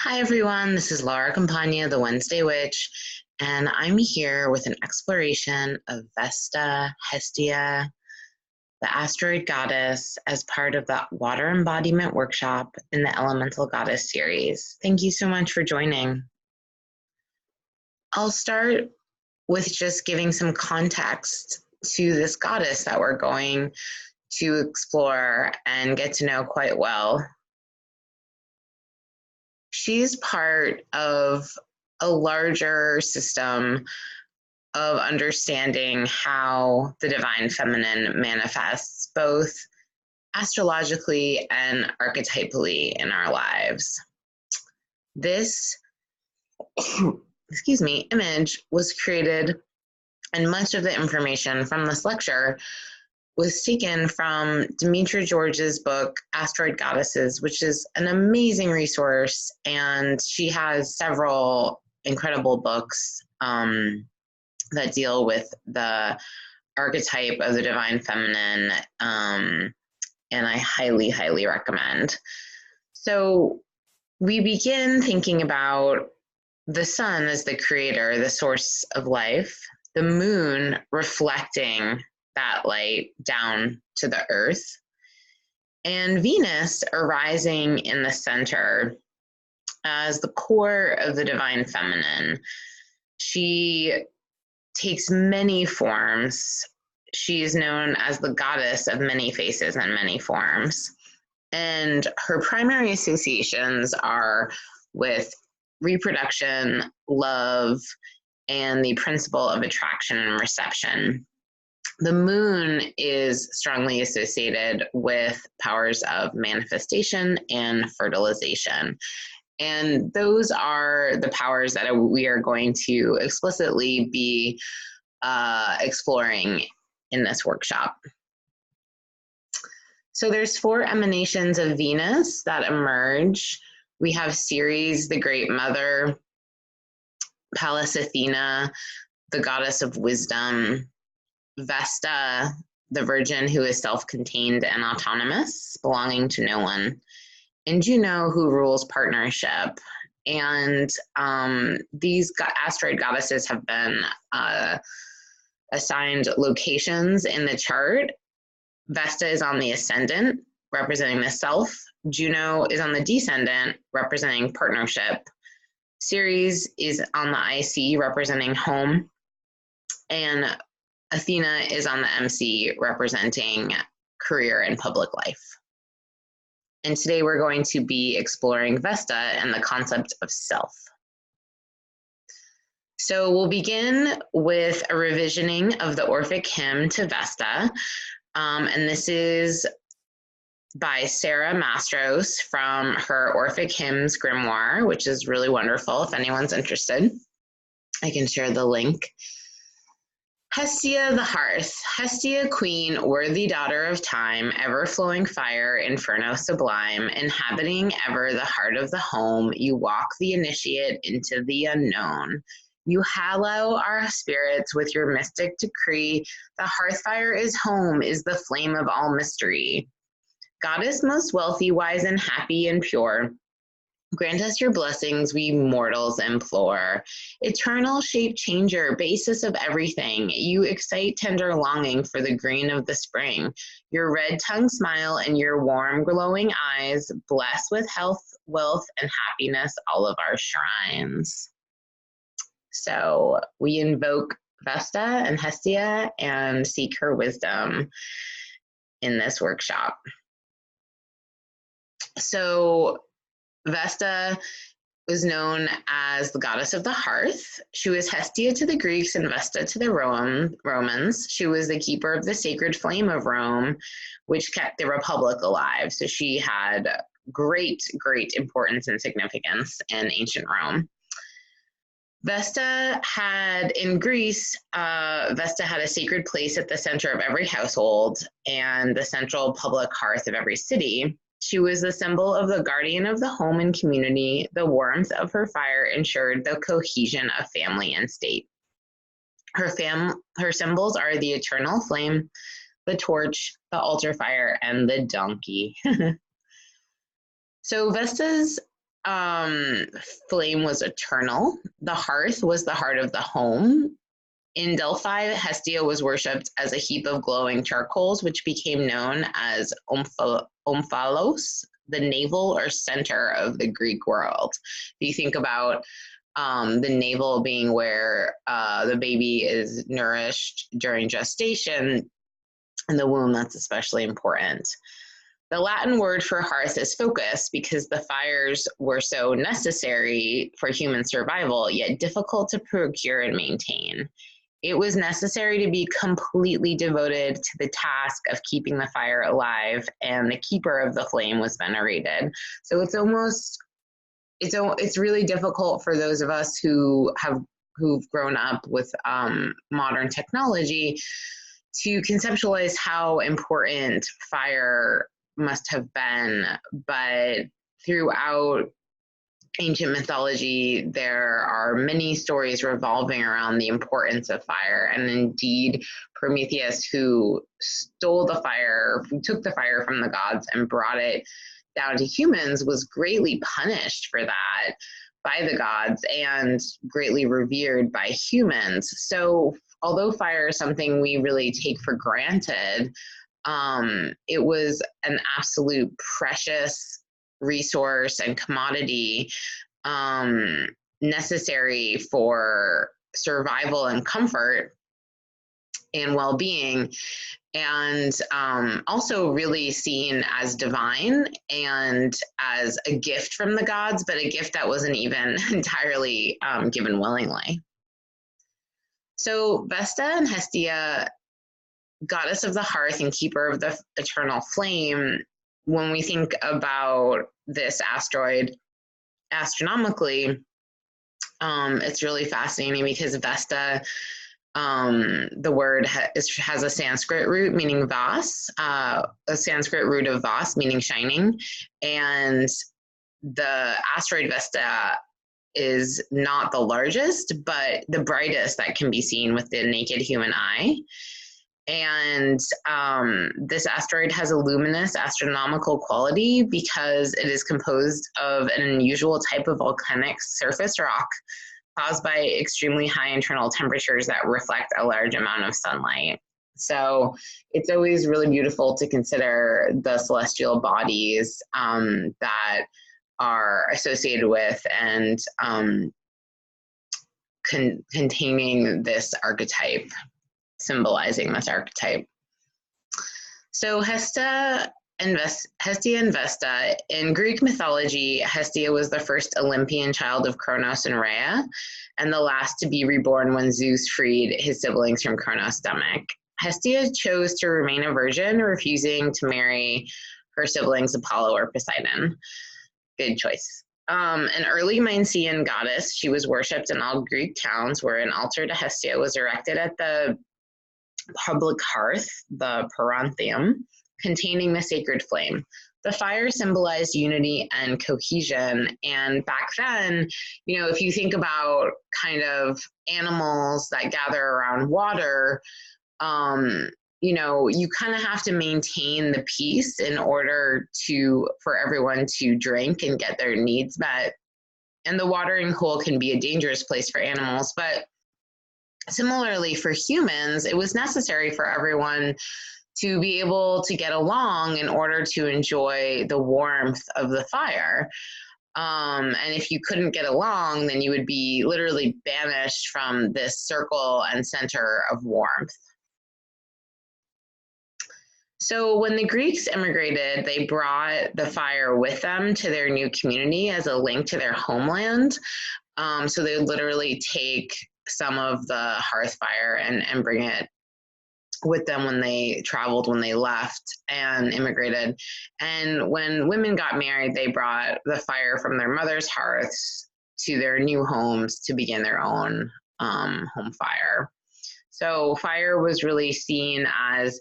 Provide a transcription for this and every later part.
Hi everyone, this is Laura Campagna, the Wednesday Witch, and I'm here with an exploration of Vesta, Hestia, the asteroid goddess, as part of the Water Embodiment Workshop in the Elemental Goddess series. Thank you so much for joining. I'll start with just giving some context to this goddess that we're going to explore and get to know quite well. She's part of a larger system of understanding how the divine feminine manifests both astrologically and archetypally in our lives. This, image was created, and much of the information from this lecture was taken from Demetra George's book, Asteroid Goddesses, which is an amazing resource, and she has several incredible books that deal with the archetype of the divine feminine, and I highly, highly recommend. So we begin thinking about the sun as the creator, the source of life, the moon reflecting that light down to the earth, and Venus arising in the center as the core of the divine feminine. She takes many forms. She is known as the goddess of many faces and many forms. And her primary associations are with reproduction, love, and the principle of attraction and reception. The moon is strongly associated with powers of manifestation and fertilization. And those are the powers that we are going to explicitly be exploring in this workshop. So there's 4 emanations of Venus that emerge. We have Ceres, the Great Mother, Pallas Athena, the goddess of wisdom, Vesta, the virgin who is self-contained and autonomous, belonging to no one, and Juno, who rules partnership. And these asteroid goddesses have been assigned locations in the chart. Vesta is on the ascendant, representing the self. Juno is on the descendant, representing partnership. Ceres is on the IC, representing home. And Athena is on the MC, representing career and public life. And today we're going to be exploring Vesta and the concept of self. So we'll begin with a revisioning of the Orphic hymn to Vesta. And this is by Sarah Mastros from her Orphic Hymns Grimoire, which is really wonderful. If anyone's interested, I can share the link. Hestia the hearth, Hestia queen, worthy daughter of time, ever-flowing fire, inferno sublime, inhabiting ever the heart of the home, you walk the initiate into the unknown. You hallow our spirits with your mystic decree, the hearth fire is home, is the flame of all mystery. Goddess most wealthy, wise and happy and pure, grant us your blessings, we mortals implore. Eternal shape changer, basis of everything, you excite tender longing for the green of the spring. Your red tongue smile and your warm glowing eyes, bless with health, wealth, and happiness all of our shrines. So we invoke Vesta and Hestia and seek her wisdom in this workshop. So Vesta was known as the goddess of the hearth. She was Hestia to the Greeks and Vesta to the Romans. She was the keeper of the sacred flame of Rome, which kept the Republic alive. So she had great, great importance and significance in ancient Rome. Vesta had, in Greece, Vesta had a sacred place at the center of every household and the central public hearth of every city. She was the symbol of the guardian of the home and community. The warmth of her fire ensured the cohesion of family and state. Her symbols are the eternal flame, the torch, the altar fire, and the donkey. So Vesta's flame was eternal. The hearth was the heart of the home. In Delphi, Hestia was worshipped as a heap of glowing charcoals, which became known as omphalos, the navel or center of the Greek world. If you think about the navel being where the baby is nourished during gestation, in the womb, that's especially important. The Latin word for hearth is focus because the fires were so necessary for human survival, yet difficult to procure and maintain. It was necessary to be completely devoted to the task of keeping the fire alive, and the keeper of the flame was venerated. So it's really difficult for those of us who've grown up with modern technology to conceptualize how important fire must have been. But throughout ancient mythology, there are many stories revolving around the importance of fire. And indeed, Prometheus, who took the fire from the gods and brought it down to humans, was greatly punished for that by the gods and greatly revered by humans. So although fire is something we really take for granted, it was an absolute precious resource and commodity necessary for survival and comfort and well-being, and also really seen as divine and as a gift from the gods, but a gift that wasn't even entirely given willingly. So Vesta and Hestia, goddess of the hearth and keeper of the eternal flame, when we think about this asteroid astronomically, it's really fascinating because Vesta, the word has a Sanskrit root meaning vas, a Sanskrit root of vas meaning shining, and the asteroid Vesta is not the largest, but the brightest that can be seen with the naked human eye. And this asteroid has a luminous astronomical quality because it is composed of an unusual type of volcanic surface rock caused by extremely high internal temperatures that reflect a large amount of sunlight. So it's always really beautiful to consider the celestial bodies that are associated with and containing this archetype, symbolizing this archetype. So Hestia and Vesta. In Greek mythology, Hestia was the first Olympian child of Kronos and Rhea, and the last to be reborn when Zeus freed his siblings from Kronos' stomach. Hestia chose to remain a virgin, refusing to marry her siblings Apollo or Poseidon. Good choice. An early Mycenaean goddess, she was worshipped in all Greek towns where an altar to Hestia was erected at the public hearth, the Parantheum, containing the sacred flame. The fire symbolized unity and cohesion. And back then, if you think about kind of animals that gather around water, you kind of have to maintain the peace in order for everyone to drink and get their needs met. And the watering hole can be a dangerous place for animals, but similarly for humans, it was necessary for everyone to be able to get along in order to enjoy the warmth of the fire. And if you couldn't get along, then you would be literally banished from this circle and center of warmth. So when the Greeks immigrated, they brought the fire with them to their new community as a link to their homeland. So they would literally take some of the hearth fire and bring it with them when they traveled, when they left and immigrated. And when women got married, they brought the fire from their mother's hearths to their new homes to begin their own home fire. So fire was really seen as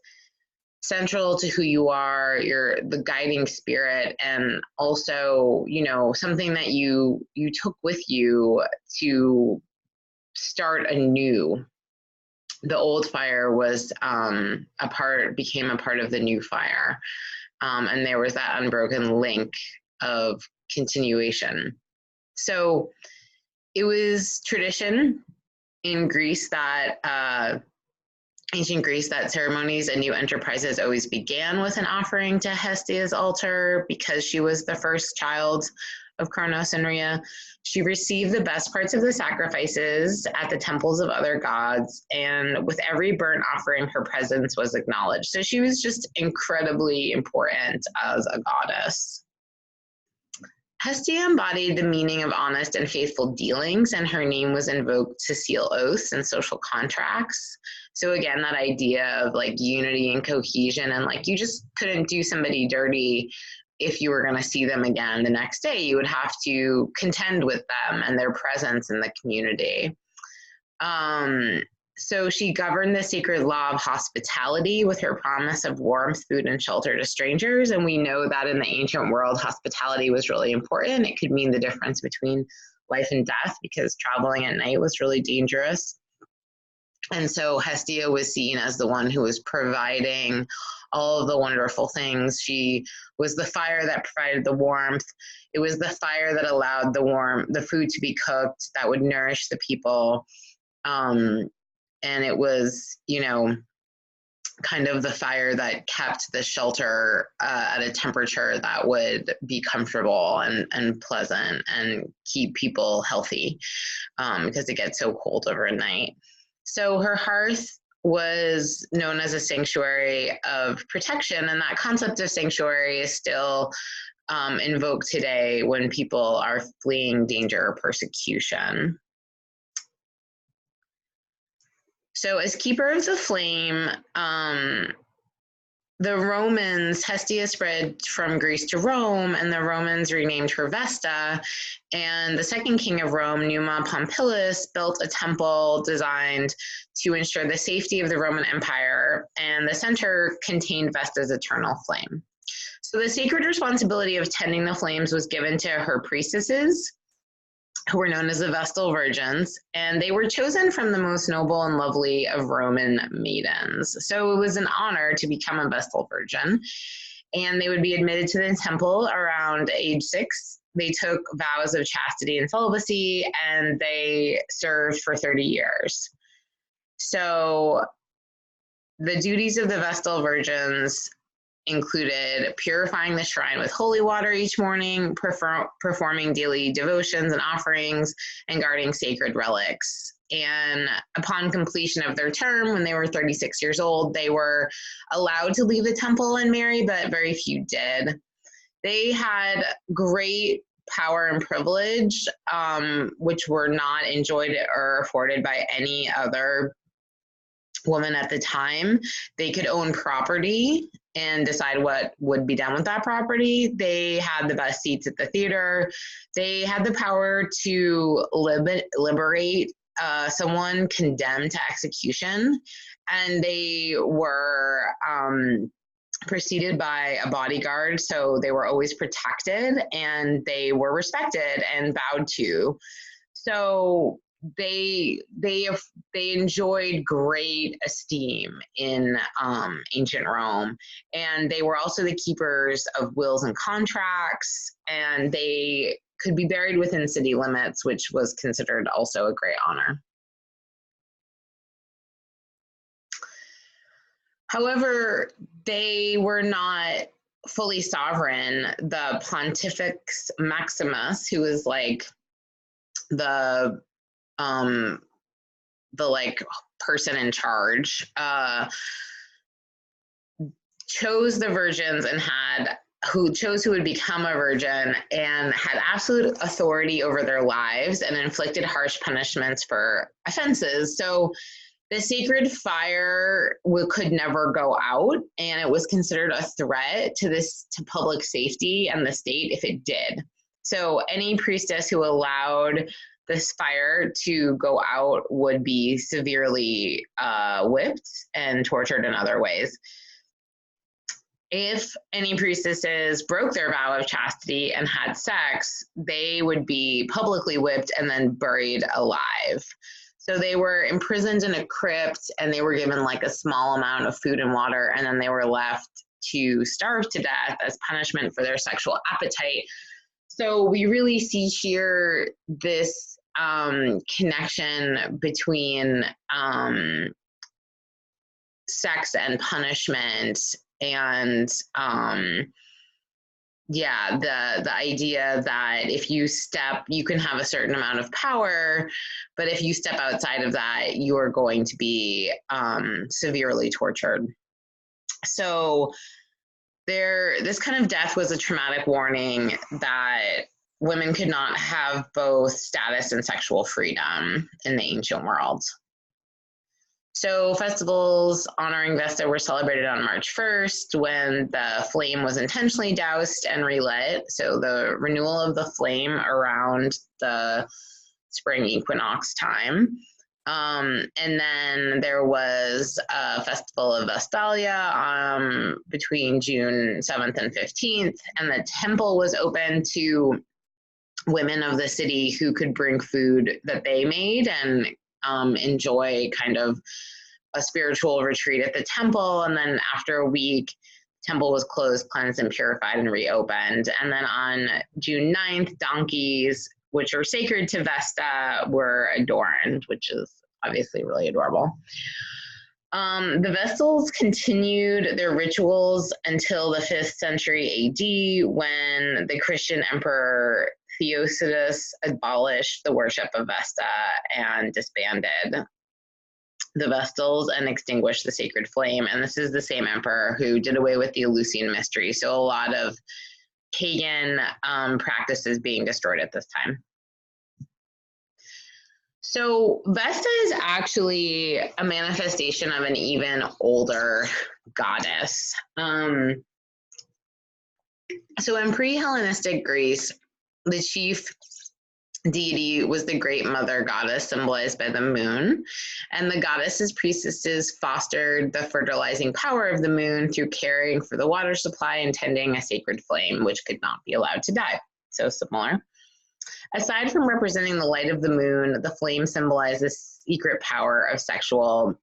central to who you are, you're the guiding spirit, and also, something that you took with you to start anew. The old fire was became a part of the new fire. And there was that unbroken link of continuation. So it was tradition in Greece that ancient Greece that ceremonies and new enterprises always began with an offering to Hestia's altar because she was the first child of Kronos and Rhea. She received the best parts of the sacrifices at the temples of other gods, and with every burnt offering, her presence was acknowledged. So she was just incredibly important as a goddess. Hestia embodied the meaning of honest and faithful dealings, and her name was invoked to seal oaths and social contracts. So again, that idea of like unity and cohesion, and like you just couldn't do somebody dirty if you were going to see them again the next day. You would have to contend with them and their presence in the community. So she governed the sacred law of hospitality with her promise of warmth, food, and shelter to strangers. And we know that in the ancient world, hospitality was really important. It could mean the difference between life and death because traveling at night was really dangerous. And so Hestia was seen as the one who was providing all of the wonderful things. She was the fire that provided the warmth. It was the fire that allowed the food to be cooked that would nourish the people. And it was, kind of the fire that kept the shelter at a temperature that would be comfortable and pleasant and keep people healthy because it gets so cold overnight. So her hearth was known as a sanctuary of protection, and that concept of sanctuary is still invoked today when people are fleeing danger or persecution. So as keeper of the flame, the Romans, Hestia spread from Greece to Rome, and the Romans renamed her Vesta. And the second king of Rome, Numa Pompilius, built a temple designed to ensure the safety of the Roman Empire, and the center contained Vesta's eternal flame. So the sacred responsibility of tending the flames was given to her priestesses, who were known as the Vestal Virgins, and they were chosen from the most noble and lovely of Roman maidens. So it was an honor to become a Vestal Virgin, and they would be admitted to the temple around age 6. They took vows of chastity and celibacy, and they served for 30 years. So the duties of the Vestal Virgins included purifying the shrine with holy water each morning, performing daily devotions and offerings, and guarding sacred relics. And upon completion of their term, when they were 36 years old, they were allowed to leave the temple and marry, but very few did. They had great power and privilege, which were not enjoyed or afforded by any other woman at the time. They could own property and decide what would be done with that property. They had the best seats at the theater. They had the power to liberate someone condemned to execution, and they were preceded by a bodyguard, so they were always protected, and they were respected and bowed to. So they enjoyed great esteem in ancient Rome, and they were also the keepers of wills and contracts, and they could be buried within city limits, which was considered also a great honor. However, they were not fully sovereign. The Pontifex Maximus, who was like the person in charge, chose the virgins and chose who would become a virgin, and had absolute authority over their lives and inflicted harsh punishments for offenses. So the sacred fire could never go out, and it was considered a threat to public safety and the state if it did. So any priestess who allowed this fire to go out would be severely whipped and tortured in other ways. If any priestesses broke their vow of chastity and had sex, they would be publicly whipped and then buried alive. So they were imprisoned in a crypt, and they were given like a small amount of food and water, and then they were left to starve to death as punishment for their sexual appetite. So we really see here this connection between sex and punishment, and yeah, the idea that if you can have a certain amount of power, but if you step outside of that, you're going to be severely tortured. So this kind of death was a traumatic warning that women could not have both status and sexual freedom in the ancient world. So festivals honoring Vesta were celebrated on March 1st, when the flame was intentionally doused and relit. So the renewal of the flame around the spring equinox time. And then there was a festival of Vestalia between June 7th and 15th, and the temple was open to women of the city who could bring food that they made and enjoy kind of a spiritual retreat at the temple. And then after a week, the temple was closed, cleansed, and purified and reopened. And then on June 9th, donkeys, which are sacred to Vesta, were adorned, which is obviously really adorable. The Vestals continued their rituals until the 5th century AD, when the Christian emperor Theodosius abolished the worship of Vesta and disbanded the Vestals and extinguished the sacred flame. And this is the same emperor who did away with the Eleusinian mystery. So a lot of pagan practices being destroyed at this time. So Vesta is actually a manifestation of an even older goddess. So in pre-Hellenistic Greece, the chief deity was the great mother goddess, symbolized by the moon, and the goddesses priestesses fostered the fertilizing power of the moon through caring for the water supply and tending a sacred flame, which could not be allowed to die. So similar. Aside from representing the light of the moon, the flame symbolizes secret power of sexual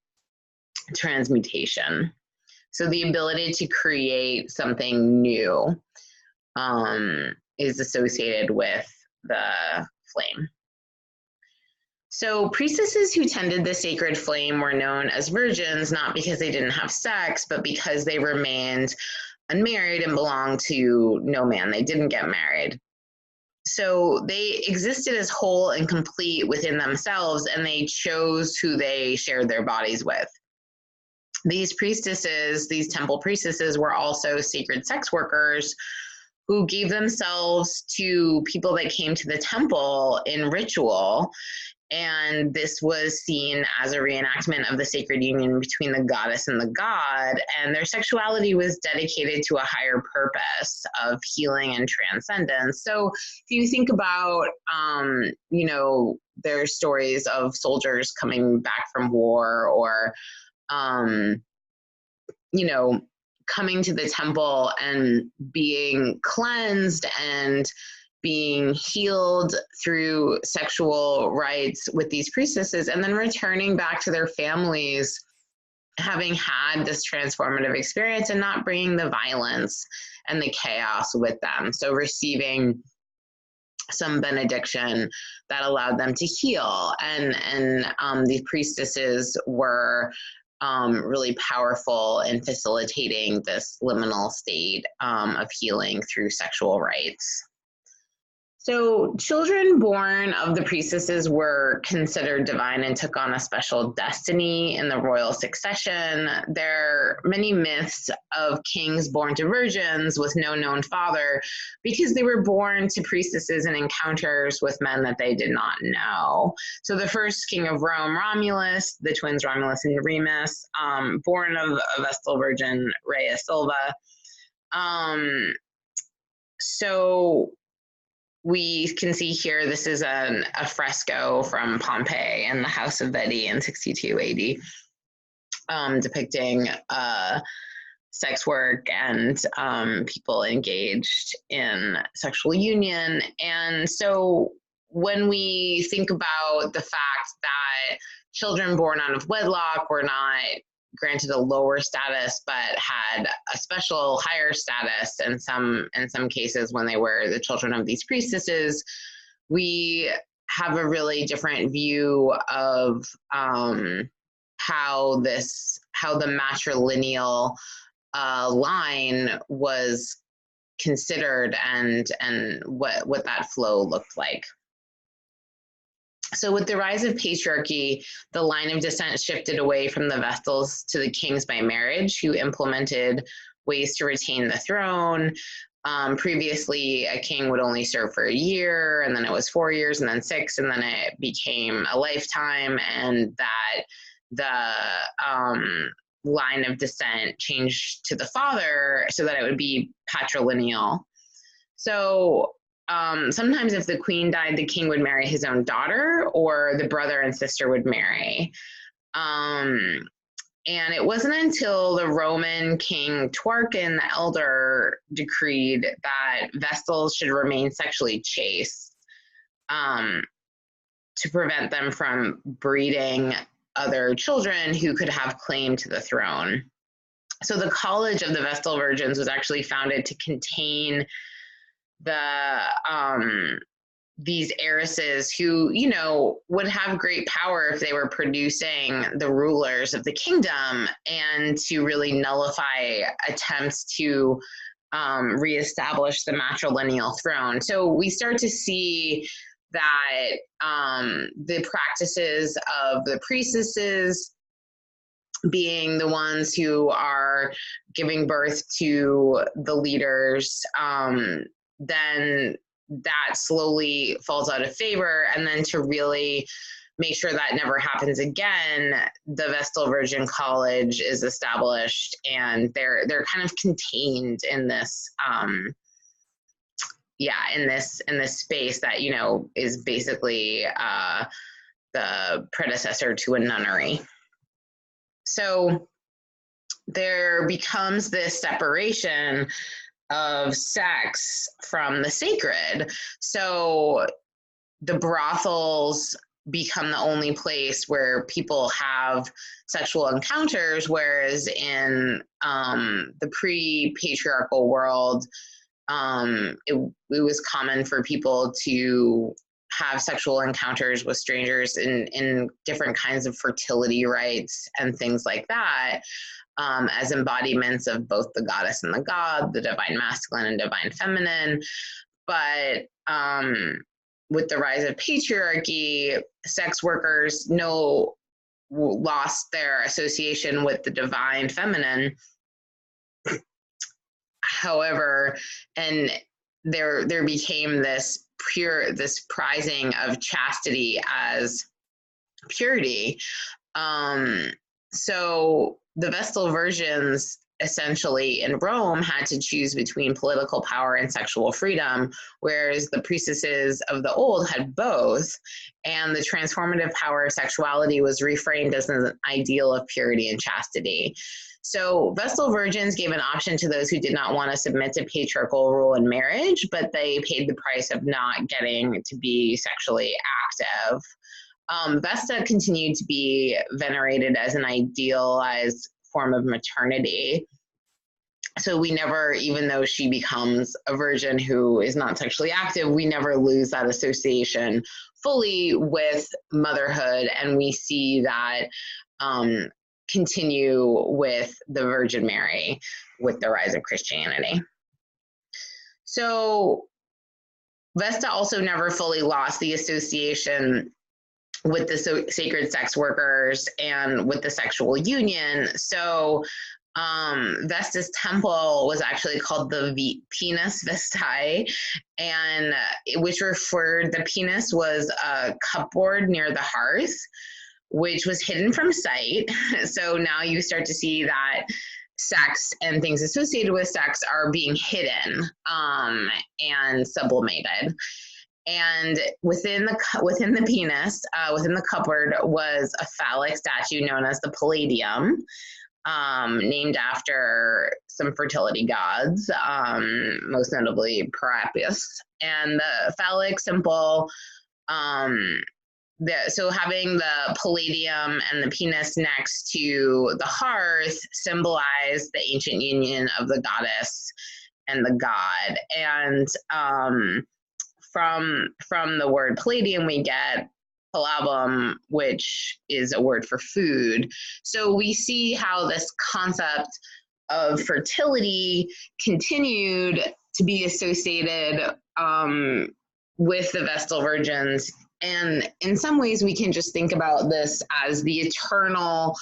transmutation. So the ability to create something new is associated with the flame. So priestesses who tended the sacred flame were known as virgins, not because they didn't have sex, but because they remained unmarried and belonged to no man. They didn't get married. So they existed as whole and complete within themselves, and they chose who they shared their bodies with. These priestesses, these temple priestesses, were also sacred sex workers who gave themselves to people that came to the temple in ritual. And this was seen as a reenactment of the sacred union between the goddess and the god. And their sexuality was dedicated to a higher purpose of healing and transcendence. So if you think about, you know, there's stories of soldiers coming back from war, or, you know, coming to the temple and being cleansed and being healed through sexual rites with these priestesses, and then returning back to their families, having had this transformative experience and not bringing the violence and the chaos with them. So receiving some benediction that allowed them to heal. And these priestesses were really powerful in facilitating this liminal state of healing through sexual rites. So children born of the priestesses were considered divine and took on a special destiny in the royal succession. There are many myths of kings born to virgins with no known father, because they were born to priestesses and encounters with men that they did not know. So the first king of Rome, Romulus, the twins Romulus and Remus, born of a Vestal virgin, Rhea Silva. So we can see here, this is a fresco from Pompeii in the House of Vedi in 62 AD, depicting sex work and people engaged in sexual union. And so when we think about the fact that children born out of wedlock were not granted a lower status, but had a special higher status in some cases when they were the children of these priestesses, we have a really different view of how the matrilineal line was considered and what that flow looked like. So with the rise of patriarchy, the line of descent shifted away from the Vestals to the kings by marriage, who implemented ways to retain the throne. Previously, a king would only serve for a year, and then it was 4 years, and then 6, and then it became a lifetime, and that the line of descent changed to the father so that it would be patrilineal. So sometimes if the queen died, the king would marry his own daughter, or the brother and sister would marry. And it wasn't until the Roman king Tarquin the Elder decreed that Vestals should remain sexually chaste to prevent them from breeding other children who could have claim to the throne. So the College of the Vestal Virgins was actually founded to contain these heiresses who, you know, would have great power if they were producing the rulers of the kingdom, and to really nullify attempts to reestablish the matrilineal throne. So we start to see that the practices of the priestesses being the ones who are giving birth to the leaders, then that slowly falls out of favor. And then to really make sure that never happens again, the Vestal Virgin College is established, and they're kind of contained in this in this space that, you know, is basically the predecessor to a nunnery. So there becomes this separation of sex from the sacred. So the brothels become the only place where people have sexual encounters, whereas in the pre-patriarchal world, it was common for people to have sexual encounters with strangers in different kinds of fertility rites and things like that, as embodiments of both the goddess and the god, the divine masculine and divine feminine. But with the rise of patriarchy, sex workers lost their association with the divine feminine. However, and there became this prizing of chastity as purity. So the Vestal Virgins essentially in Rome had to choose between political power and sexual freedom, whereas the priestesses of the old had both, and the transformative power of sexuality was reframed as an ideal of purity and chastity. So Vestal Virgins gave an option to those who did not want to submit to patriarchal rule in marriage, but they paid the price of not getting to be sexually active. Vesta continued to be venerated as an idealized form of maternity. So we never, even though she becomes a virgin who is not sexually active, we never lose that association fully with motherhood, and we see that continue with the Virgin Mary with the rise of Christianity. So Vesta also never fully lost the association with the sacred sex workers and with the sexual union. So Vesta's temple was actually called the Penis Vestae, and the penis was a cupboard near the hearth, which was hidden from sight. So now you start to see that sex and things associated with sex are being hidden and sublimated. And within the penis, within the cupboard, was a phallic statue known as the Palladium, named after some fertility gods, most notably Priapus. And the phallic symbol so having the palladium and the penis next to the hearth symbolize the ancient union of the goddess and the god. And from the word palladium, we get palabum, which is a word for food. So we see how this concept of fertility continued to be associated with the Vestal Virgins. And in some ways, we can just think about this as the eternal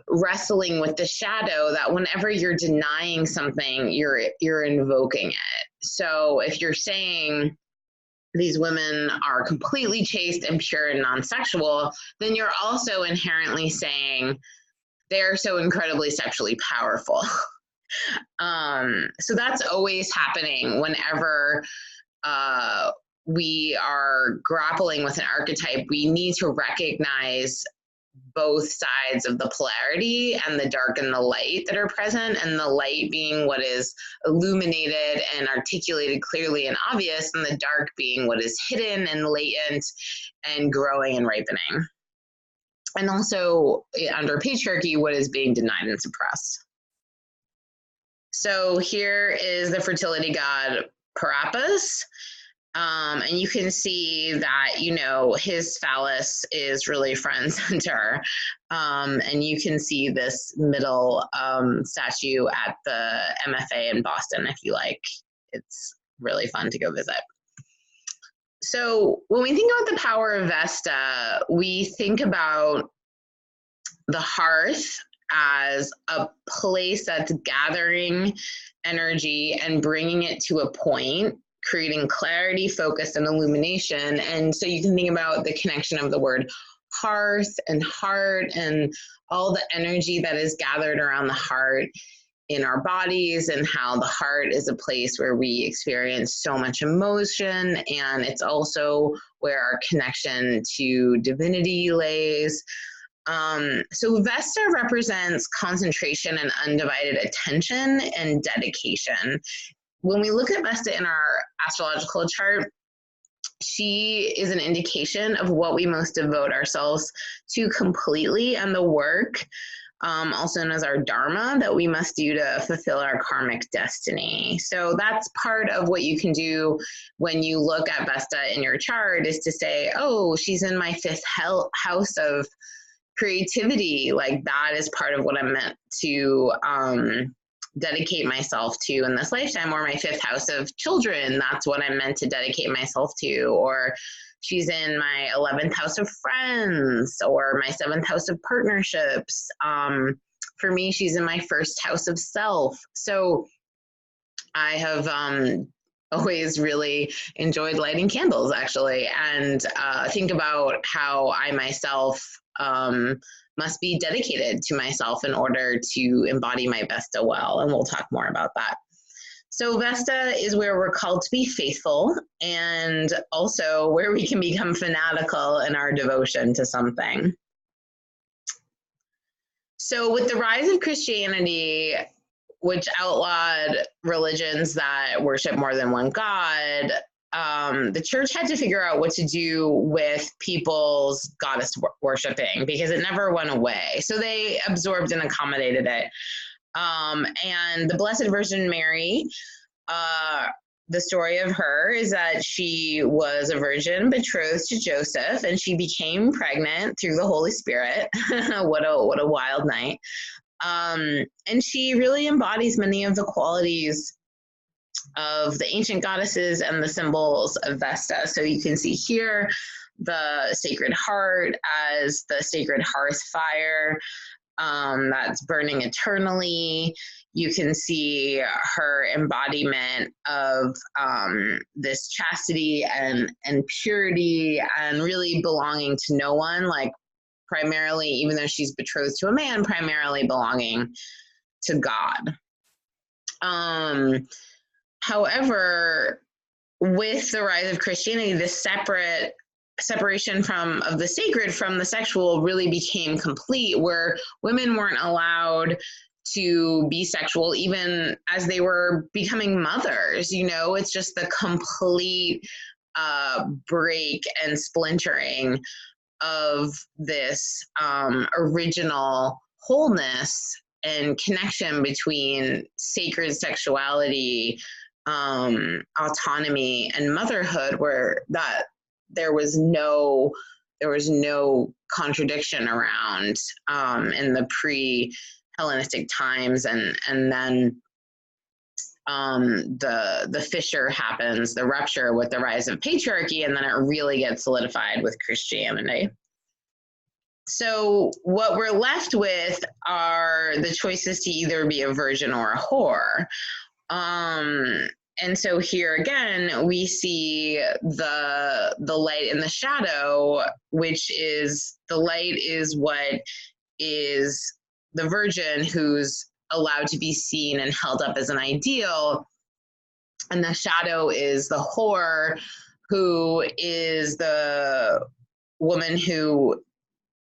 wrestling with the shadow, that whenever you're denying something, you're invoking it. So if you're saying these women are completely chaste and pure and non-sexual, then you're also inherently saying they're so incredibly sexually powerful. So that's always happening whenever we are grappling with an archetype. We need to recognize both sides of the polarity and the dark and the light that are present, and the light being what is illuminated and articulated clearly and obvious, and the dark being what is hidden and latent and growing and ripening. And also under patriarchy, what is being denied and suppressed. So here is the fertility god Parappas. And you can see that, you know, his phallus is really front and center. And you can see this middle statue at the MFA in Boston, if you like. It's really fun to go visit. So when we think about the power of Vesta, we think about the hearth as a place that's gathering energy and bringing it to a point, creating clarity, focus, and illumination. And so you can think about the connection of the word hearth and heart and all the energy that is gathered around the heart in our bodies, and how the heart is a place where we experience so much emotion, and it's also where our connection to divinity lays. So Vesta represents concentration and undivided attention and dedication. When we look at Vesta in our astrological chart, she is an indication of what we must devote ourselves to completely, and the work, also known as our dharma, that we must do to fulfill our karmic destiny. So that's part of what you can do when you look at Vesta in your chart, is to say, oh, she's in my fifth house of creativity. Like, that is part of what I'm meant to dedicate myself to in this lifetime. Or my fifth house of children, that's what I'm meant to dedicate myself to. Or she's in my 11th house of friends, or my 7th house of partnerships. For me, she's in my first house of self. So I have always really enjoyed lighting candles, actually, and think about how I myself must be dedicated to myself in order to embody my Vesta well, and we'll talk more about that. So Vesta is where we're called to be faithful, and also where we can become fanatical in our devotion to something. So with the rise of Christianity, which outlawed religions that worship more than one god, the church had to figure out what to do with people's goddess worshiping, because it never went away. So they absorbed and accommodated it. And the Blessed Virgin Mary, the story of her is that she was a virgin betrothed to Joseph, and she became pregnant through the Holy Spirit. What a wild night. And she really embodies many of the qualities of the ancient goddesses and the symbols of Vesta. So you can see here the Sacred Heart as the sacred hearth fire that's burning eternally. You can see her embodiment of this chastity and purity, and really belonging to no one, like primarily, even though she's betrothed to a man, primarily belonging to God. However, with the rise of Christianity, this separation of the sacred from the sexual really became complete, where women weren't allowed to be sexual even as they were becoming mothers. You know, it's just the complete break and splintering of this original wholeness and connection between sacred sexuality, autonomy, and motherhood, where that there was no contradiction around in the pre-Hellenistic times, and then the fissure happens, the rupture with the rise of patriarchy, and then it really gets solidified with Christianity. So what we're left with are the choices to either be a virgin or a whore. And so here again, we see the light and the shadow, which is the light is what is the virgin who's allowed to be seen and held up as an ideal. And the shadow is the whore, who is the woman who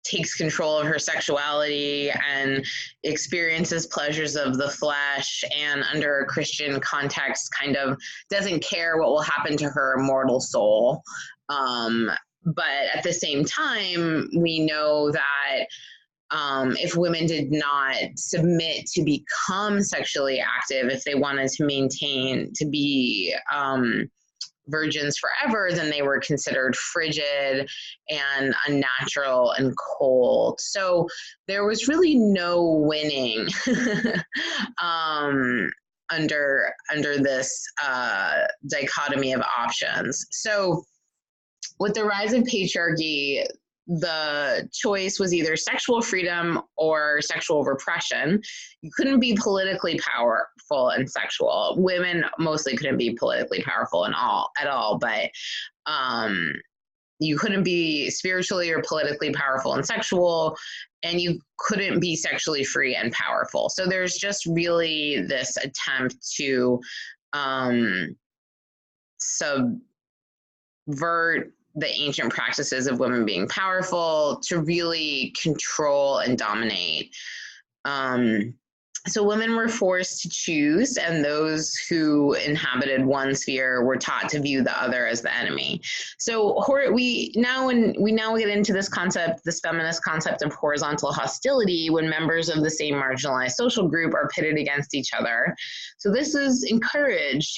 takes control of her sexuality and experiences pleasures of the flesh, and under a Christian context kind of doesn't care what will happen to her immortal soul. But at the same time, we know that if women did not submit to become sexually active, if they wanted to maintain to be virgins forever, then they were considered frigid and unnatural and cold. So there was really no winning under this dichotomy of options. So with the rise of patriarchy, the choice was either sexual freedom or sexual repression. You couldn't be politically powerful and sexual. Women mostly couldn't be politically powerful at all, but you couldn't be spiritually or politically powerful and sexual, and you couldn't be sexually free and powerful. So there's just really this attempt to subvert the ancient practices of women being powerful to really control and dominate. So women were forced to choose, and those who inhabited one sphere were taught to view the other as the enemy. So we now get into this concept, this feminist concept of horizontal hostility, when members of the same marginalized social group are pitted against each other. So this is encouraged,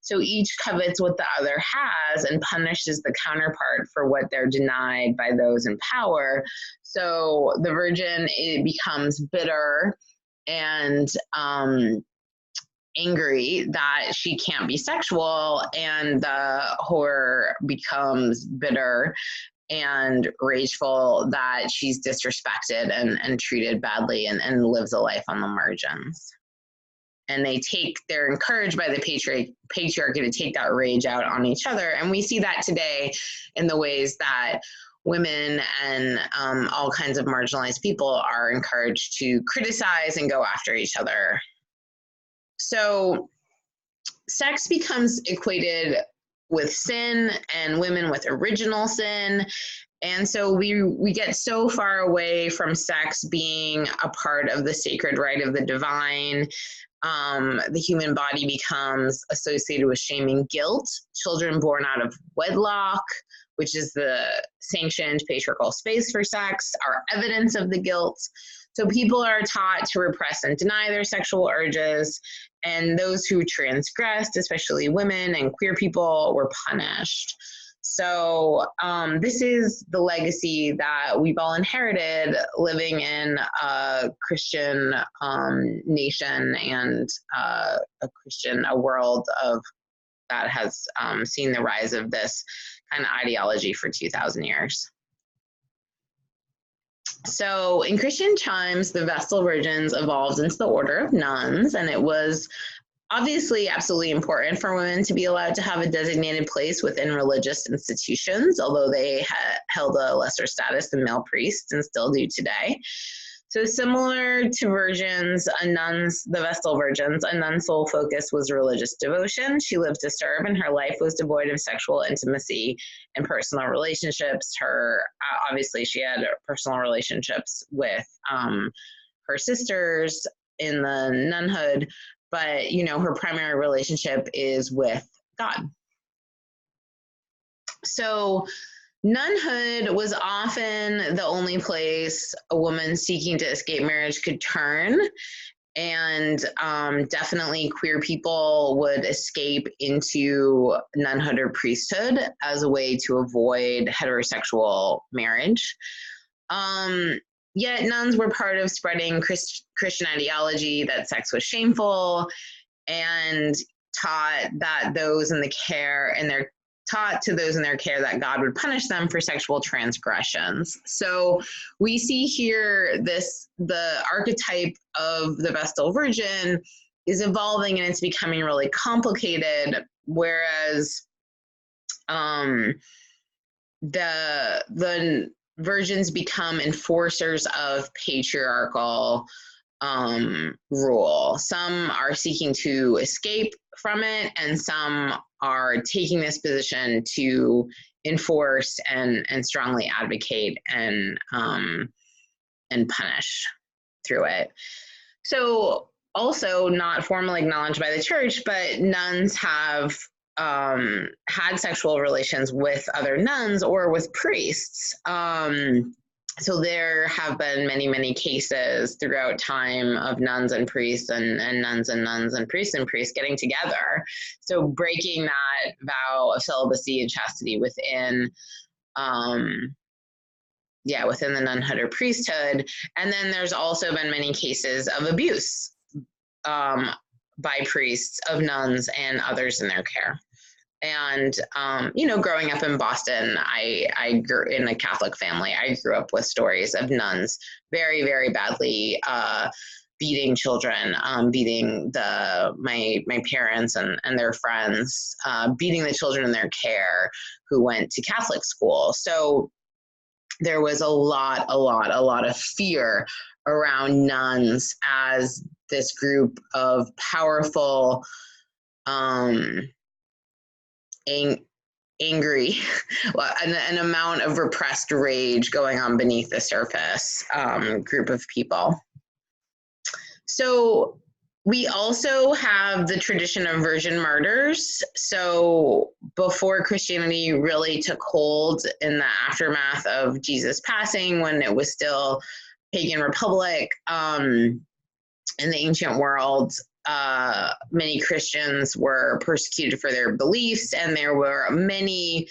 so each covets what the other has and punishes the counterpart for what they're denied by those in power. So the virgin, it becomes bitter and angry that she can't be sexual, and the whore becomes bitter and rageful that she's disrespected and treated badly, and lives a life on the margins. And they're encouraged by the patriarchy to take that rage out on each other. And we see that today in the ways that women and all kinds of marginalized people are encouraged to criticize and go after each other. So sex becomes equated with sin, and women with original sin. And so we get so far away from sex being a part of the sacred right of the divine. The human body becomes associated with shame and guilt. Children born out of wedlock, which is the sanctioned patriarchal space for sex, are evidence of the guilt. So people are taught to repress and deny their sexual urges, and those who transgressed, especially women and queer people, were punished. So this is the legacy that we've all inherited living in a Christian nation and a world that has seen the rise of this kind of ideology for 2,000 years. So in Christian times, the Vestal Virgins evolved into the order of nuns, and it was obviously absolutely important for women to be allowed to have a designated place within religious institutions, although they held a lesser status than male priests and still do today. So similar to virgins, the Vestal Virgins, a nun's sole focus was religious devotion. She lived to serve, and her life was devoid of sexual intimacy and personal relationships. Obviously, she had personal relationships with her sisters in the nunhood, but her primary relationship is with God. So nunhood was often the only place a woman seeking to escape marriage could turn. And definitely queer people would escape into nunhood or priesthood as a way to avoid heterosexual marriage. Yet nuns were part of spreading Christian ideology that sex was shameful, and taught that those in the care and their taught to those in their care that God would punish them for sexual transgressions. So we see here the archetype of the Vestal Virgin is evolving and it's becoming really complicated, whereas the virgins become enforcers of patriarchal rule. Some are seeking to escape from it, and some are taking this position to enforce and strongly advocate and punish through it. So also not formally acknowledged by the church, but nuns have had sexual relations with other nuns or with priests. So there have been many, many cases throughout time of nuns and priests and nuns and priests getting together. So breaking that vow of celibacy and chastity within within the nunhood or priesthood. And then there's also been many cases of abuse by priests of nuns and others in their care. And, growing up in Boston, I grew in a Catholic family. I grew up with stories of nuns very, very badly beating children, beating my parents and their friends, beating the children in their care who went to Catholic school. So there was a lot of fear around nuns as this group of powerful, angry, an amount of repressed rage going on beneath the surface group of people. So we also have the tradition of virgin martyrs. So before Christianity really took hold in the aftermath of Jesus passing, when it was still pagan republic in the ancient world, many Christians were persecuted for their beliefs, and there were many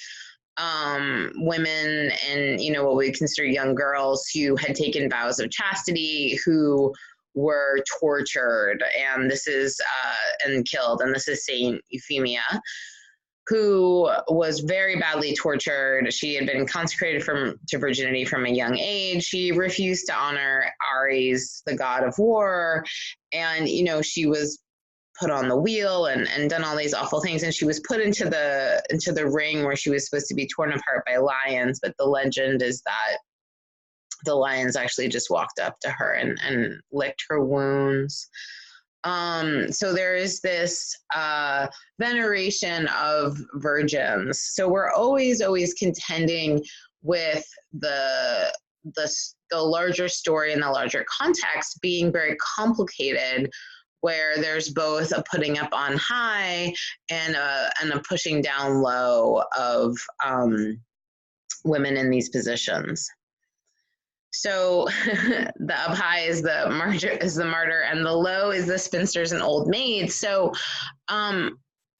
women and, what we consider young girls who had taken vows of chastity who were tortured, and this is and killed. And this is Saint Euphemia, who was very badly tortured. She had been consecrated to virginity from a young age. She refused to honor Ares, the god of war, and she was put on the wheel and done all these awful things. And she was put into the ring where she was supposed to be torn apart by lions. But the legend is that the lions actually just walked up to her and licked her wounds. So there is this veneration of virgins. So we're always contending with the larger story and the larger context being very complicated, where there's both a putting up on high and a pushing down low of women in these positions. So the up high is the martyr, and the low is the spinsters and old maids. So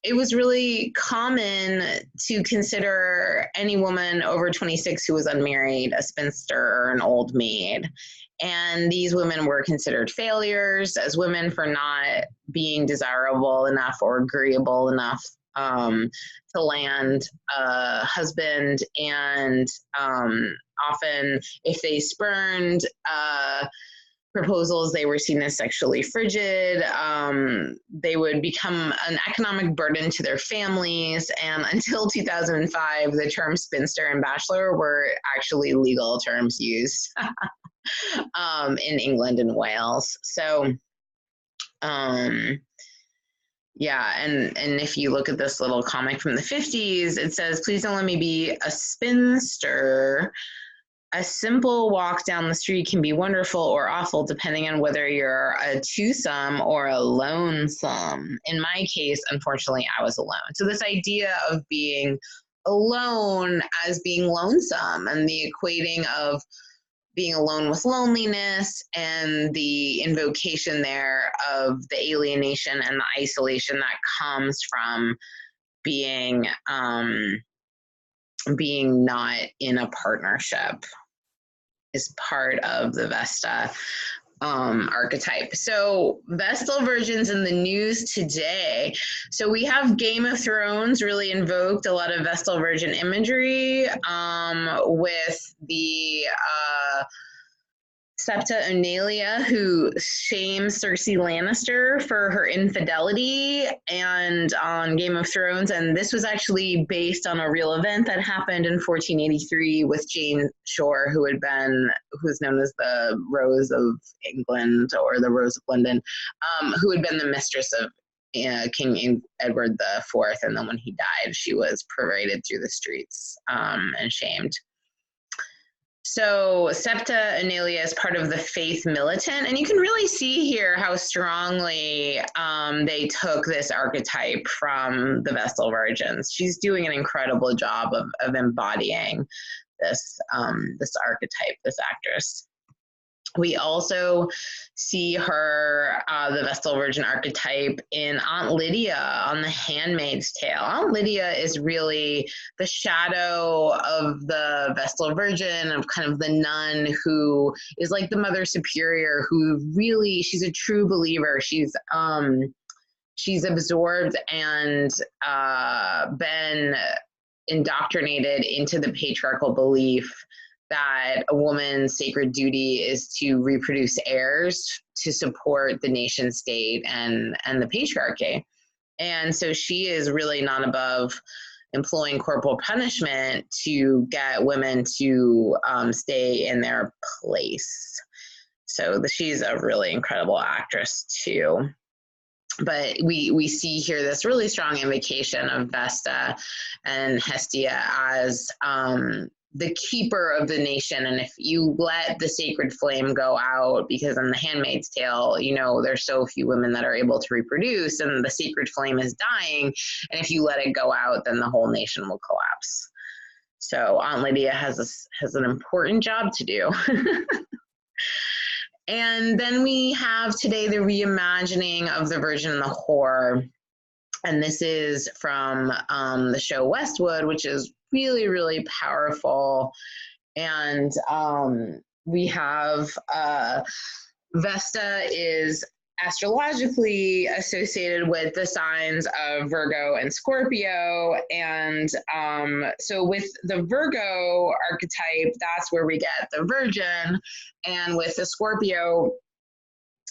it was really common to consider any woman over 26 who was unmarried a spinster or an old maid. And these women were considered failures as women for not being desirable enough or agreeable enough to land a husband, and often if they spurned proposals, they were seen as sexually frigid. They would become an economic burden to their families, and until 2005, the terms spinster and bachelor were actually legal terms used in England and Wales. So and if you look at this little comic from the 50s, it says, "Please don't let me be a spinster. A simple walk down the street can be wonderful or awful depending on whether you're a twosome or a lonesome." In my case, unfortunately, I was alone. So this idea of being alone as being lonesome, and the equating of being alone with loneliness, and the invocation there of the alienation and the isolation that comes from being not in a partnership is part of the Vesta archetype. So Vestal Virgins in the news today. So we have Game of Thrones really invoked a lot of Vestal Virgin imagery with the Septa Onelia, who shames Cersei Lannister for her infidelity, and on Game of Thrones. And this was actually based on a real event that happened in 1483 with Jane Shore, who was known as the Rose of England or the Rose of London, who had been the mistress of King Edward IV. And then when he died, she was paraded through the streets and shamed. So Septa Onelia is part of the faith militant, and you can really see here how strongly they took this archetype from the Vestal Virgins. She's doing an incredible job of embodying this archetype, this actress. We also see her, the Vestal Virgin archetype, in Aunt Lydia on The Handmaid's Tale. Aunt Lydia is really the shadow of the Vestal Virgin, of kind of the nun who is like the Mother Superior, who really, she's a true believer. She's absorbed and been indoctrinated into the patriarchal belief that a woman's sacred duty is to reproduce heirs to support the nation state and the patriarchy. And so she is really not above employing corporal punishment to get women to stay in their place. So she's a really incredible actress too. But we see here this really strong invocation of Vesta and Hestia as the keeper of the nation. And if you let the sacred flame go out, because in The Handmaid's Tale, there's so few women that are able to reproduce, and the sacred flame is dying, and if you let it go out, then the whole nation will collapse. So Aunt Lydia has an important job to do. And then we have today the reimagining of the Virgin and the Whore. And this is from the show Westwood, which is really, really powerful. And we have Vesta is astrologically associated with the signs of Virgo and Scorpio. And so with the Virgo archetype, that's where we get the Virgin. And with the Scorpio,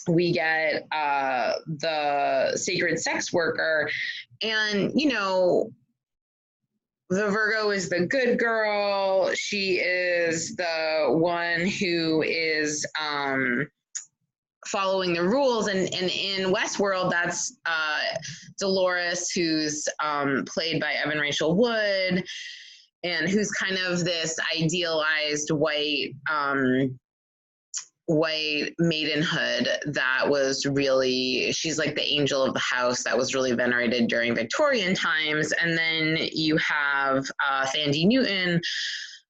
we get the sacred sex worker. And, the Virgo is the good girl. She is the one who is following the rules. And in Westworld, that's Dolores, who's played by Evan Rachel Wood, and who's kind of this idealized white maidenhood that was really, she's like the angel of the house that was really venerated during Victorian times. And then you have Thandie Newton,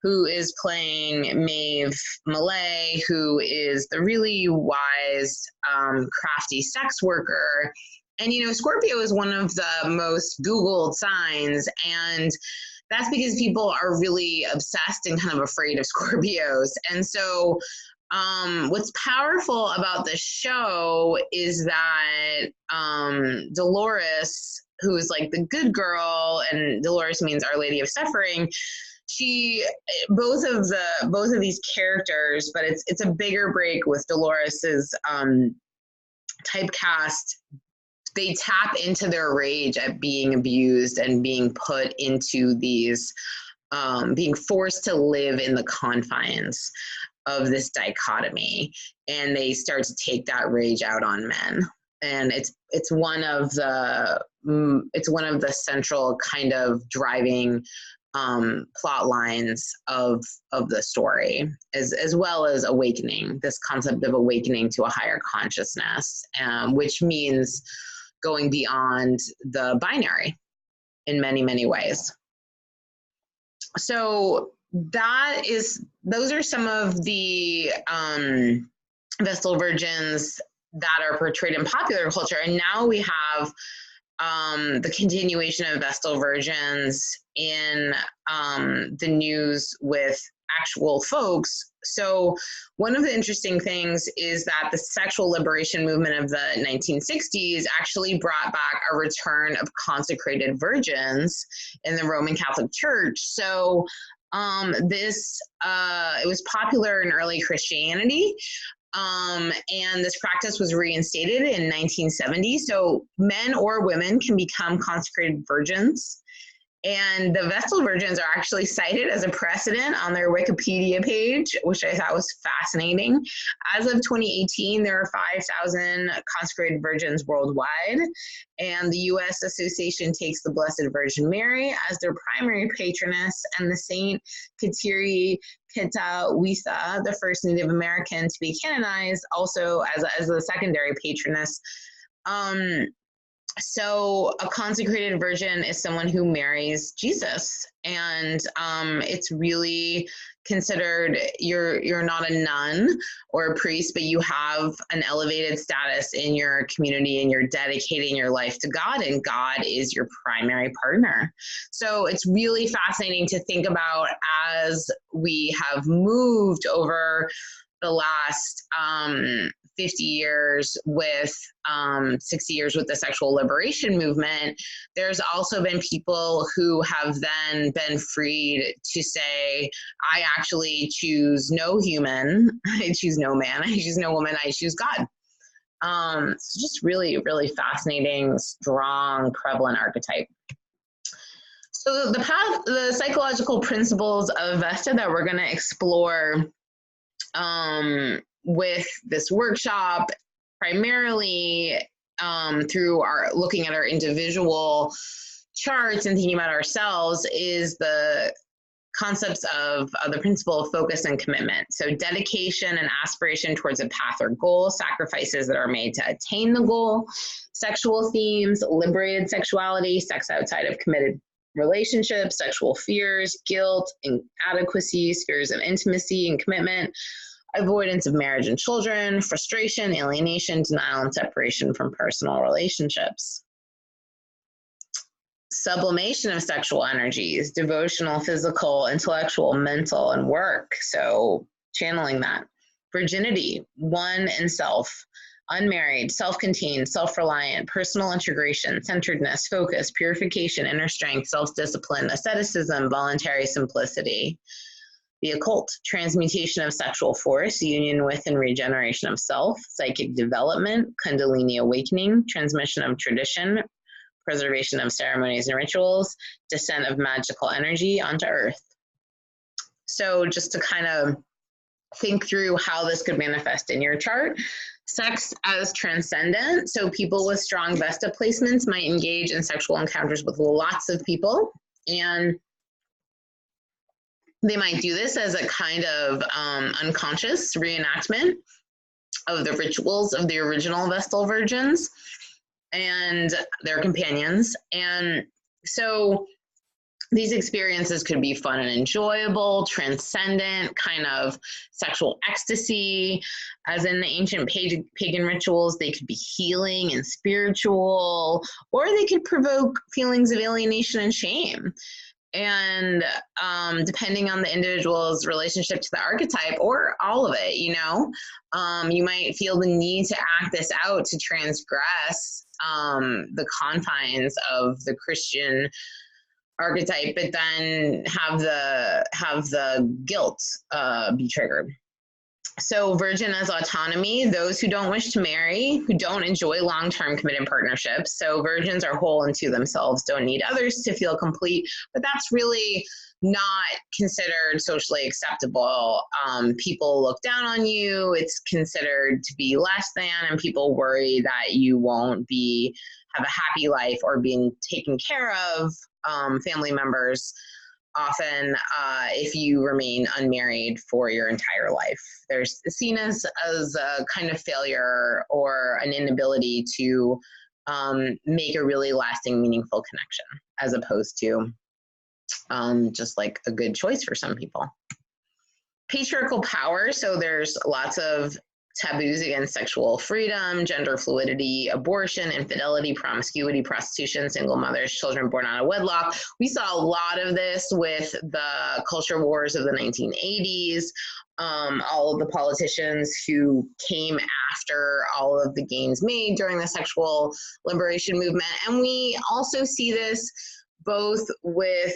who is playing Maeve Millay, who is the really wise, crafty sex worker. And, Scorpio is one of the most Googled signs, and that's because people are really obsessed and kind of afraid of Scorpios. And so what's powerful about the show is that Dolores, who is like the good girl, and Dolores means Our Lady of Suffering, both of these characters, but it's a bigger break with Dolores's typecast. They tap into their rage at being abused and being put into these, being forced to live in the confines of this dichotomy, and they start to take that rage out on men. And it's one of the central kind of driving plot lines of the story, as well as awakening, this concept of awakening to a higher consciousness, which means going beyond the binary in many, many ways. So those are some of the Vestal virgins that are portrayed in popular culture. And now we have the continuation of Vestal virgins in the news with actual folks. So one of the interesting things is that the sexual liberation movement of the 1960s actually brought back a return of consecrated virgins in the Roman Catholic Church. So it was popular in early Christianity. And this practice was reinstated in 1970. So men or women can become consecrated virgins. And the Vestal virgins are actually cited as a precedent on their Wikipedia page, which I thought was fascinating. As of 2018, there are 5,000 consecrated virgins worldwide. And the U.S. Association takes the Blessed Virgin Mary as their primary patroness, and the Saint Kateri Kitawisa, the first Native American to be canonized, also as a secondary patroness. So a consecrated virgin is someone who marries Jesus, and it's really considered you're not a nun or a priest, but you have an elevated status in your community, and you're dedicating your life to God, and God is your primary partner. So it's really fascinating to think about as we have moved over the last 50 years with 60 years with the sexual liberation movement. There's also been people who have then been freed to say, I actually choose no human, I choose no man, I choose no woman, I choose God. It's just really, really fascinating, strong, prevalent archetype. So the psychological principles of Vesta that we're going to explore with this workshop, primarily through looking at our individual charts and thinking about ourselves, is the concepts of the principle of focus and commitment. So dedication and aspiration towards a path or goal, sacrifices that are made to attain the goal, sexual themes, liberated sexuality, sex outside of committed relationships, sexual fears, guilt, inadequacy, spheres of intimacy and commitment, avoidance of marriage and children, frustration, alienation, denial, and separation from personal relationships. Sublimation of sexual energies, devotional, physical, intellectual, mental, and work. So channeling that. Virginity, one in self, unmarried, self-contained, self-reliant, personal integration, centeredness, focus, purification, inner strength, self-discipline, asceticism, voluntary simplicity. The occult, transmutation of sexual force, union with and regeneration of self, psychic development, kundalini awakening, transmission of tradition, preservation of ceremonies and rituals, descent of magical energy onto earth. So just to kind of think through how this could manifest in your chart. Sex as transcendent. So people with strong Vesta placements might engage in sexual encounters with lots of people, and they might do this as a kind of unconscious reenactment of the rituals of the original Vestal virgins and their companions. And so these experiences could be fun and enjoyable, transcendent, kind of sexual ecstasy. As in the ancient pagan rituals, they could be healing and spiritual, or they could provoke feelings of alienation and shame. And depending on the individual's relationship to the archetype, or all of it, you know, you might feel the need to act this out to transgress the confines of the Christian archetype, but then have the guilt be triggered. So virgin as autonomy, those who don't wish to marry, who don't enjoy long-term committed partnerships. So virgins are whole unto themselves, don't need others to feel complete, but that's really not considered socially acceptable. People look down on you, it's considered to be less than, and people worry that you won't have a happy life or being taken care of, family members, often if you remain unmarried for your entire life. There's seen as a kind of failure or an inability to make a really lasting, meaningful connection, as opposed to just like a good choice for some people. Patriarchal power, so there's lots of taboos against sexual freedom, gender fluidity, abortion, infidelity, promiscuity, prostitution, single mothers, children born out of wedlock. We saw a lot of this with the culture wars of the 1980s, all of the politicians who came after all of the gains made during the sexual liberation movement. And we also see this both with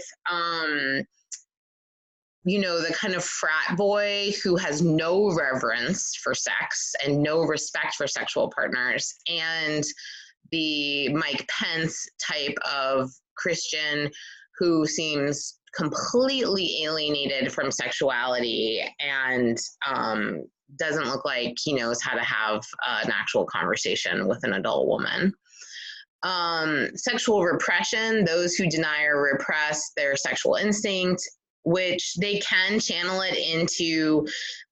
the kind of frat boy who has no reverence for sex and no respect for sexual partners, and the Mike Pence type of Christian who seems completely alienated from sexuality and doesn't look like he knows how to have an actual conversation with an adult woman. Sexual repression, those who deny or repress their sexual instinct, which they can channel it into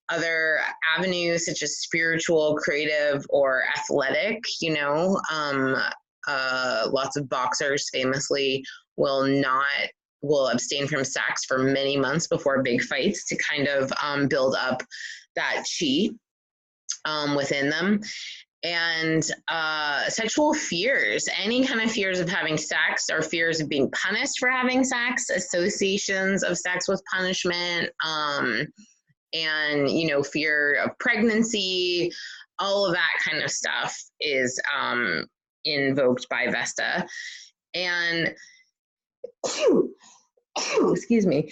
other avenues such as spiritual, creative, or athletic. Lots of boxers famously will abstain from sex for many months before big fights to kind of build up that chi within them. And sexual fears, any kind of fears of having sex or fears of being punished for having sex, associations of sex with punishment, and fear of pregnancy, all of that kind of stuff is invoked by Vesta. And excuse me,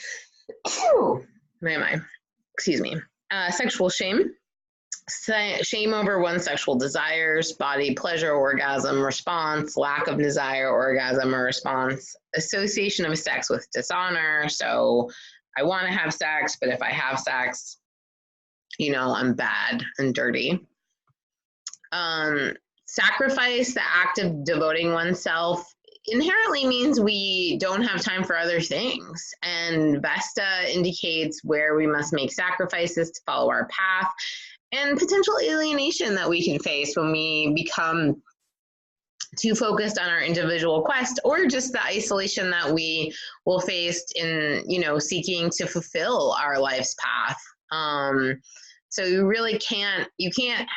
where am I? Excuse me. Sexual shame. Shame over one's sexual desires, body pleasure, orgasm response, lack of desire, orgasm or response, association of sex with dishonor. So I want to have sex, but if I have sex, I'm bad and dirty. Sacrifice, the act of devoting oneself, inherently means we don't have time for other things. And Vesta indicates where we must make sacrifices to follow our path, and potential alienation that we can face when we become too focused on our individual quest, or just the isolation that we will face in, seeking to fulfill our life's path. So you really you can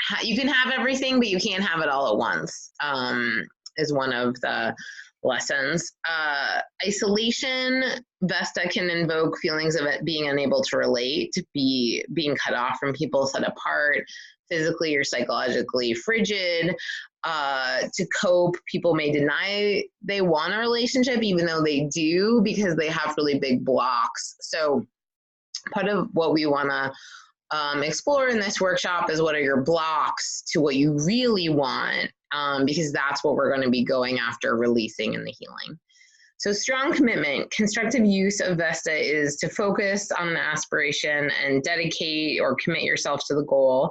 have everything, but you can't have it all at once, is one of the lessons. Isolation, Vesta can invoke feelings of it being unable to relate, to being cut off from people, set apart, physically or psychologically frigid. To cope, people may deny they want a relationship, even though they do, because they have really big blocks. So part of what we want to explore in this workshop is what are your blocks to what you really want, because that's what we're going to be going after releasing in the healing. So strong commitment, constructive use of Vesta is to focus on an aspiration and dedicate or commit yourself to the goal.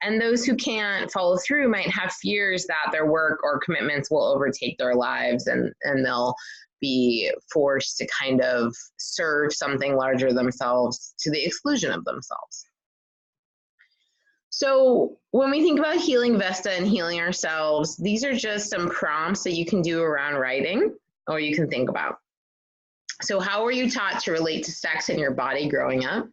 And those who can't follow through might have fears that their work or commitments will overtake their lives, and they'll be forced to kind of serve something larger themselves to the exclusion of themselves. So when we think about healing Vesta and healing ourselves, these are just some prompts that you can do around writing, or you can think about. So how were you taught to relate to sex in your body growing up?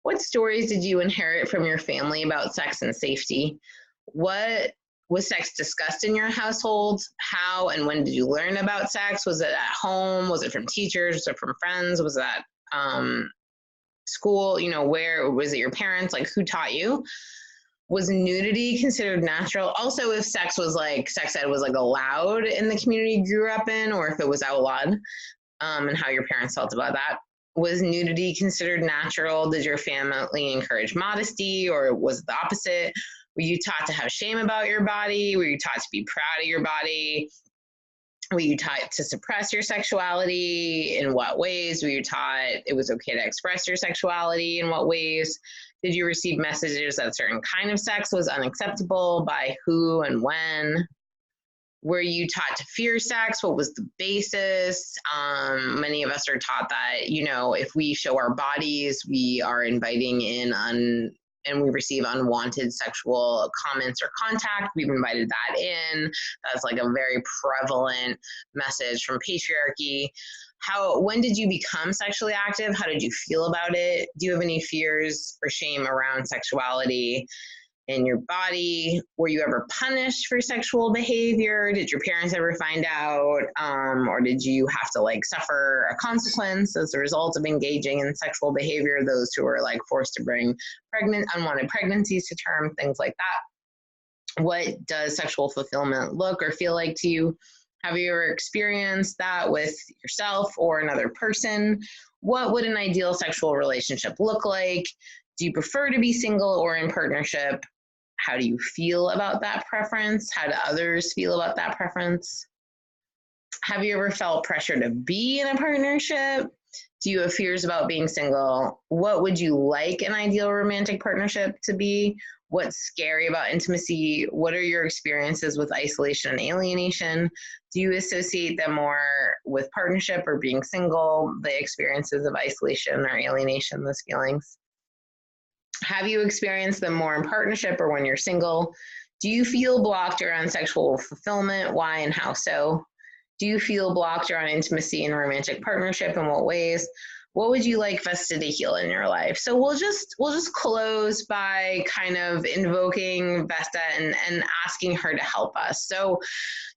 What stories did you inherit from your family about sex and safety? What was sex discussed in your household? How and when did you learn about sex? Was it at home? Was it from teachers? Was it from friends? Was that school? Where was it? Your parents? Like, who taught you? Was nudity considered natural? Also, if sex ed was allowed in the community you grew up in, or if it was outlawed, and how your parents felt about that. Was nudity considered natural? Did your family encourage modesty, or was it the opposite? Were you taught to have shame about your body? Were you taught to be proud of your body? Were you taught to suppress your sexuality? In what ways? Were you taught it was okay to express your sexuality? In what ways? Did you receive messages that a certain kind of sex was unacceptable? By who and when? Were you taught to fear sex? What was the basis? Many of us are taught that, if we show our bodies, we are inviting in and we receive unwanted sexual comments or contact. We've invited that in. That's like a very prevalent message from patriarchy. When did you become sexually active? How did you feel about it? Do you have any fears or shame around sexuality in your body? Were you ever punished for sexual behavior? Did your parents ever find out? Or did you have to like suffer a consequence as a result of engaging in sexual behavior? Those who were like forced to bring unwanted pregnancies to term, things like that. What does sexual fulfillment look or feel like to you? Have you ever experienced that with yourself or another person? What would an ideal sexual relationship look like? Do you prefer to be single or in partnership? How do you feel about that preference? How do others feel about that preference? Have you ever felt pressure to be in a partnership? Do you have fears about being single? What would you like an ideal romantic partnership to be? What's scary about intimacy? What are your experiences with isolation and alienation? Do you associate them more with partnership or being single, the experiences of isolation or alienation, those feelings? Have you experienced them more in partnership or when you're single? Do you feel blocked around sexual fulfillment? Why and how so? Do you feel blocked around intimacy and romantic partnership? In what ways? What would you like Vesta to heal in your life? So we'll just close by kind of invoking Vesta and asking her to help us. So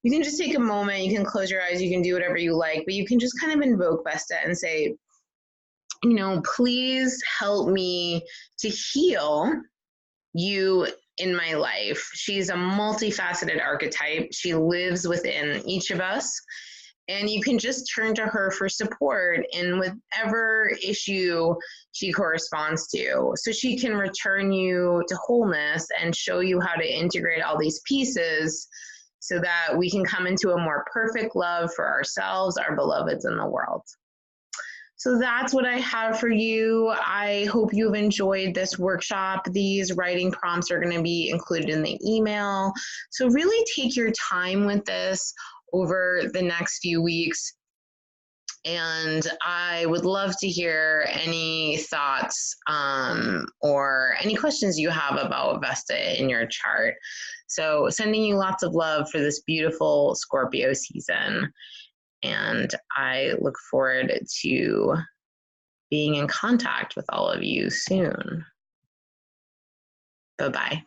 you can just take a moment, you can close your eyes, you can do whatever you like, but you can just kind of invoke Vesta and say, you know, please help me to heal you in my life. She's a multifaceted archetype. She lives within each of us. And you can just turn to her for support in whatever issue she corresponds to. So she can return you to wholeness and show you how to integrate all these pieces so that we can come into a more perfect love for ourselves, our beloveds, and the world. So that's what I have for you. I hope you've enjoyed this workshop. These writing prompts are going to be included in the email. So really take your time with this over the next few weeks. And I would love to hear any thoughts or any questions you have about Vesta in your chart. So sending you lots of love for this beautiful Scorpio season. And I look forward to being in contact with all of you soon. Bye-bye.